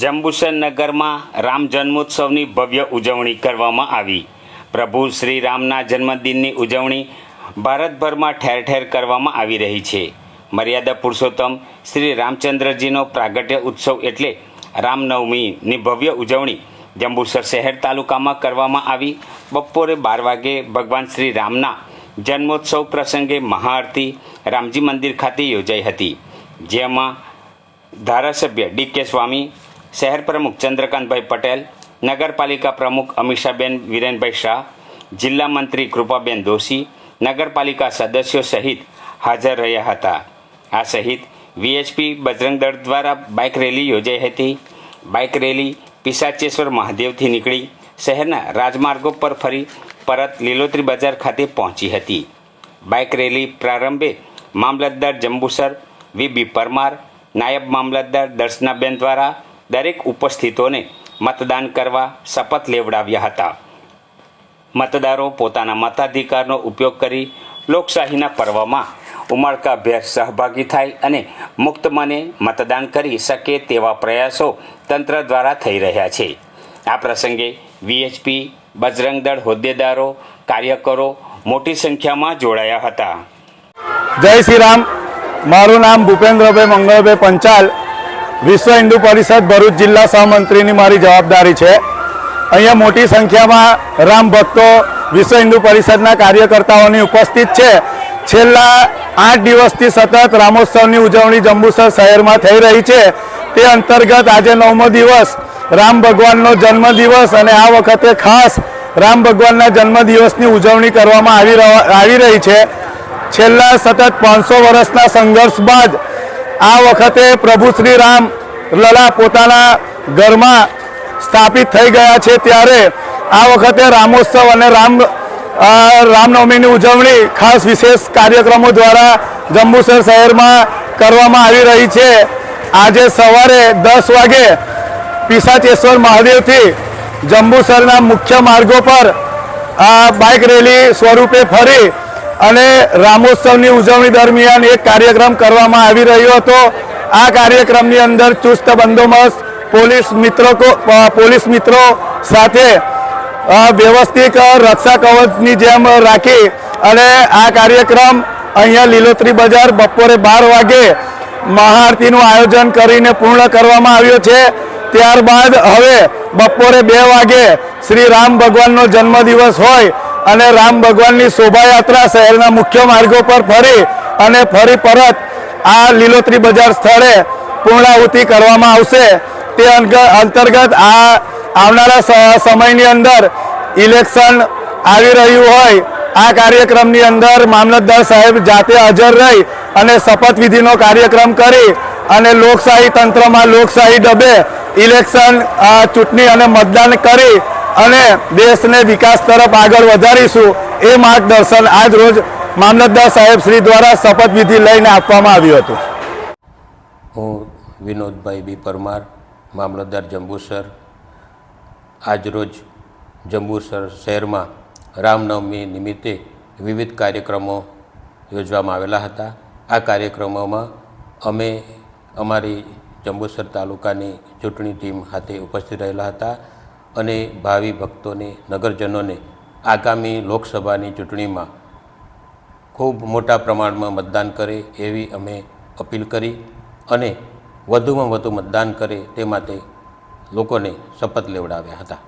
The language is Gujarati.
જંબુસર નગરમાં રામ જન્મોત્સવની ભવ્ય ઉજવણી કરવામાં આવી। પ્રભુ શ્રી રામના જન્મદિનની ઉજવણી ભારતભરમાં ઠેર ઠેર કરવામાં આવી રહી છે। મર્યાદા પુરુષોત્તમ શ્રી રામચંદ્રજીનો પ્રાગટ્ય ઉત્સવ એટલે રામનવમીની ભવ્ય ઉજવણી જંબુસર શહેર તાલુકામાં કરવામાં આવી। બપોરે 12 વાગે ભગવાન શ્રી રામના જન્મોત્સવ પ્રસંગે મહાઆરતી રામજી મંદિર ખાતે યોજાઈ હતી, જેમાં ધારાસભ્ય ડી.કે. સ્વામી, શહેર પ્રમુખ ચંદ્રકાંતભાઈ પટેલ, નગરપાલિકા પ્રમુખ અમીષાબેન વિરેનભાઈ શાહ, જિલ્લા મંત્રી કૃપાબેન દોશી, નગરપાલિકા સદસ્યો સહિત હાજર રહ્યા હતા। આ સહિત વીએચપી બજરંગ દળ દ્વારા બાઇક રેલી યોજાઈ હતી। બાઇક રેલી પિશાચેશ્વર મહાદેવથી નીકળી શહેરના રાજમાર્ગો પર ફરી પરત લીલોતરી બજાર ખાતે પહોંચી હતી। બાઇક રેલી પ્રારંભે મામલતદાર જંબુસર વી.બી. પરમાર, નાયબ મામલતદાર દર્શનાબેન દ્વારા દરેક ઉપસ્થિતોને મતદાન કરવા શપથ લેવડાવ્યા હતા। મતદારો પોતાના મતાધિકારનો ઉપયોગ કરી લોકશાહીના પર્વમાં ઉમળકાભેર સહભાગી થાય અને મુક્ત મને મતદાન કરી શકે તેવા પ્રયાસો તંત્ર દ્વારા થઈ રહ્યા છે। આ પ્રસંગે વીએચપી બજરંગ દળ હોદ્દેદારો, કાર્યકરો મોટી સંખ્યામાં જોડાયા હતા। જય શ્રી રામ। મારું નામ ભૂપેન્દ્રભાઈ મંગળભાઈ પંચાલ, વિશ્વ હિન્દુ પરિષદ ભરૂચ જિલ્લા સહમંત્રીની મારી જવાબદારી છે। અહીંયા મોટી સંખ્યામાં રામ ભક્તો, વિશ્વ હિન્દુ પરિષદના કાર્યકર્તાઓની ઉપસ્થિત છે। છેલ્લા 8 દિવસથી સતત રામોત્સવની ઉજવણી જંબુસર શહેરમાં થઈ રહી છે। તે અંતર્ગત આજે 9મો દિવસ રામ ભગવાનનો જન્મદિવસ અને આ વખતે ખાસ રામ ભગવાનના જન્મદિવસની ઉજવણી કરવામાં આવી રહી છે। છેલ્લા સતત 500 વર્ષના સંઘર્ષ બાદ આ વખતે પ્રભુ શ્રી રામ લલા પોતાના ઘરમાં સ્થાપિત થઈ ગયા છે, ત્યારે આ વખતે રામોત્સવ અને રામનવમીની ઉજવણી ખાસ વિશેષ કાર્યક્રમો દ્વારા જંબુસર શહેરમાં કરવામાં આવી રહી છે। આજે સવારે 10 વાગે પિશાચેશ્વર મહાદેવથી જંબુસરના મુખ્ય માર્ગો પર બાઇક રેલી સ્વરૂપે ફરી અને રામોત્સવની ઉજવણી દરમિયાન એક કાર્યક્રમ કરવામાં આવી રહ્યો હતો। આ કાર્યક્રમની અંદર ચુસ્ત બંદોબસ્ત પોલીસ મિત્રો સાથે વ્યવસ્થિત રક્ષા કવચની જેમ રાખી અને આ કાર્યક્રમ અહીંયા લીલોતરી બજાર બપોરે 12 વાગે મહાઆરતીનું આયોજન કરીને પૂર્ણ કરવામાં આવ્યો છે। ત્યારબાદ હવે બપોરે 2 વાગે શ્રી રામ ભગવાનનો જન્મદિવસ હોય અને રામ ભગવાનની શોભાયાત્રા શહેરના મુખ્ય માર્ગો પર ફરી પરત આ લીલોતરી બજાર સ્થળે પૂર્ણાહુતિ કરવામાં આવશે। તે અંતર્ગત આવનારા સમયની અંદર ઇલેક્શન આવી રહ્યું હોય, આ કાર્યક્રમની અંદર મામલતદાર સાહેબ જાતે હાજર રહી અને શપથવિધિનો કાર્યક્રમ કરી અને લોકશાહી તંત્રમાં લોકશાહી ડબે ઇલેક્શન ચૂંટણી અને મતદાન કરી અને દેશને વિકાસ તરફ આગળ વધારીશું, એ માર્ગદર્શન આજ રોજ મામલતદાર સાહેબ શ્રી દ્વારા શપથવિધિ લઈને આપવામાં આવ્યું હતું। હું વિનોદભાઈ બી. પરમાર, મામલતદાર જંબુસર, આજરોજ જંબુસર શહેરમાં રામનવમી નિમિત્તે વિવિધ કાર્યક્રમો યોજવામાં આવેલા હતા। આ કાર્યક્રમોમાં અમે અમારી જંબુસર તાલુકાની ચૂંટણી ટીમ હાથે ઉપસ્થિત રહેલા હતા અને ભાવિ ભક્તોને, નગરજનોને આગામી લોકસભાની ચૂંટણીમાં ખૂબ મોટા પ્રમાણમાં મતદાન કરે એવી અમે અપીલ કરી અને વધુમાં વધુ મતદાન કરે તે માટે લોકોને શપથ લેવડાવ્યા હતા।